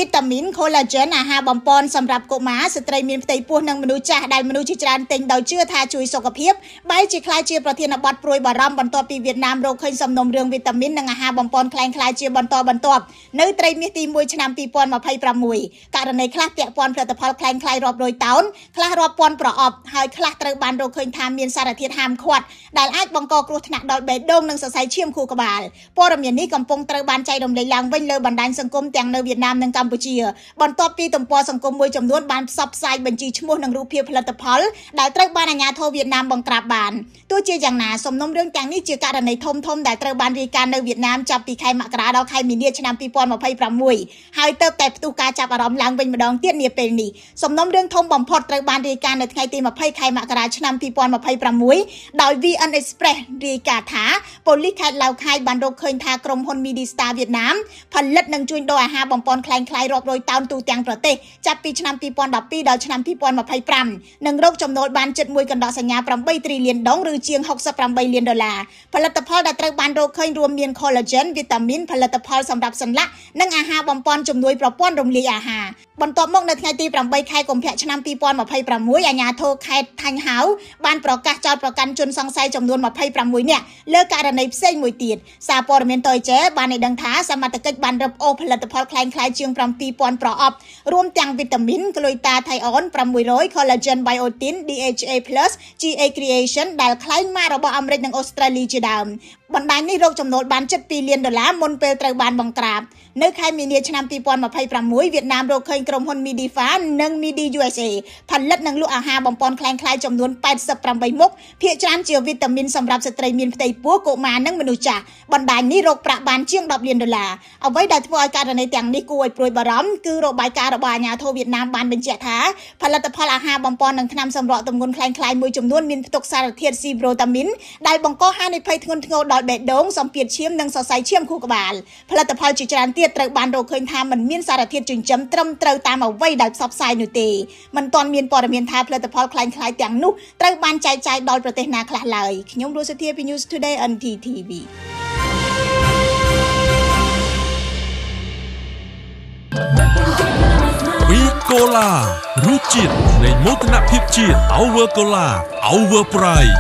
វីតាមីន collagen អាហារបំប៉នសម្រាប់កុមារស្ត្រីមានផ្ទៃពោះនិងមនុស្សចាស់ដែលមនុស្សជាច្រើនទិញដោយជឿថាជួយសុខភាពបែរជាក្លាយជាប្រធានបទព្រួយបារម្ភបន្ទាប់ពីវៀតណាមរកឃើញសំណុំរឿងវីតាមីននិងអាហារបំប៉នคล้ายជាបន្តបន្ទាប់នៅត្រីមាសទី1ឆ្នាំ2026ករណីខ្លះពាក់ព័ន្ធផលិតផលคล้ายរាប់រយតោនខ្លះរាប់ពាន់ប្រអប់ហើយខ្លះត្រូវបានរកឃើញថាមានសារធាតុហាមឃាត់ដែលអាចបង្កគ្រោះថ្នាក់ដល់បេះដូងនិងសរសៃឈាមខួរក្បាលព័ត៌មាននេះកំពុងត្រូវបានចែករំលែកឡើងវិញលើបណ្ដាញសង្គមទាំងនៅវៀតណាមនិងកម្ពុជាបន្ទាប់ពីទំព័រសង្គមមួយចំនួនបានផ្សព្វផ្សាយបញ្ជីឈ្មោះនិងរូបភាពផលិតផលដែលត្រូវបានអាជ្ញាធរវៀតណាមបង្ក្រាបបានទោះជាយ៉ាងណាសំណុំរឿងទាំងនេះជាករណីធំដែលត្រូវបានរាយការណ៍នៅវៀតណាមចាប់ពីខែមករាដល់ខែមីនាឆ្នាំ2026ហើយទើបតែផ្ទុះការចាប់អារម្មណ៍ឡើងវិញម្ដងទៀតនាពេលនេះសំណុំរឿងធំបំផុតត្រូវបានរាយការណ៍នៅថ្ងៃទី20ខែមករាឆ្នាំ2026ដោយ VN Express រាយការណ៍ថាប៉ូលីសខេត្តឡាវខៃបានរកឃើញថាក្រុមហ៊ុន MediStar វៀតណាមផលិតនិងជួញដូរអាហារបំប៉នคล้ายរាប់រយតោនទូទាំងប្រទេសចាប់ពីឆ្នាំ2012ដល់ឆ្នាំ2025និងរកចំណូលបានជិត1កណ្ដកសញ្ញា8 trillion ដុងឬជាង$68 លានផលិតផលដែលត្រូវបានរកឃើញរួមមាន collagen វីតាមីនផលិតផលសម្រាប់សន្លាក់និងអាហារបំប៉នជំនួយប្រព័ន្ធរំលាយអាហារបន្ទាប់មកនៅថ្ងៃទី8ខែកុម្ភៈឆ្នាំ2026អាជ្ញាធរខេត្តថាញ់ហៅបានប្រកាសចោទប្រកាន់ជនសង្ស័យចំនួន26នាក់លើករណីផ្សេងមួយទៀតសារព័ត៌មានតយចេបានឲ្យដឹងថាសមត្ថកិច្ចបានរឹបអូសផលិតផលคล้ายជាង7000ប្រអប់រួមទាំងវីតាមីន glutathione 600 collagen biotin DHA+ GA Creation ដែលคล้ายម៉ាករបស់អាមេរិកនិងអូស្ត្រាលីជាដើមបណ្ដាញនេះរកចំណូលបានជិត$2 លានមុនពេលត្រូវបានបង្ក្រាបនៅខែមីនាឆ្នាំ2026វៀតណាមរកឃើញក្រុមហ៊ុន Medifa និង Medi USA ផលិតនិងលក់អាហារបំប៉នคล้ายចំនួន88មុខភាគច្រើនជាវីតាមីនសម្រាប់ស្ត្រីមានផ្ទៃពោះកុមារនិងមនុស្សចាស់បណ្ដាញនេះរកប្រាក់បានជាង$10 លានអ្វីដែលធ្វើឲ្យករណីទាំងនេះគួរឲ្យព្រួយបារម្ភគឺរបាយការណ៍របស់អាជ្ញាធរវៀតណាមបានបញ្ជាក់ថាផលិតផលអាហារបំប៉ននិងថ្នាំសម្រក់ទម្ងន់คล้ายមួយចំនួនមានផ្ទុកសារធាតុស៊ីប្រូតាមីនដែលបង្កហានិភ័យធ្ងន់ធ្ងរដល់បេះដូងសម្ពាធឈាមនិងសរសៃឈាមខួរក្បាលផលិតផលជាច្រើនទៀតត្រូវបានរកឃើញថាมันមានសារធាតុចិញ្ចឹមត្រឹមត្រូវតាមអ្វីដែលផ្សព្វផ្សាយនោះទេមិនទាន់មានព័ត៌មានថាផលិតផលคล้ายទាំងនោះត្រូវបានចែកចាយដល់ប្រទេសណាខ្លះឡើយខ្ញុំរស់សុធាពី News Today NTTVវីកូឡារសជាតិនៃមោទនភាពជាតិ Our Cola Our Pride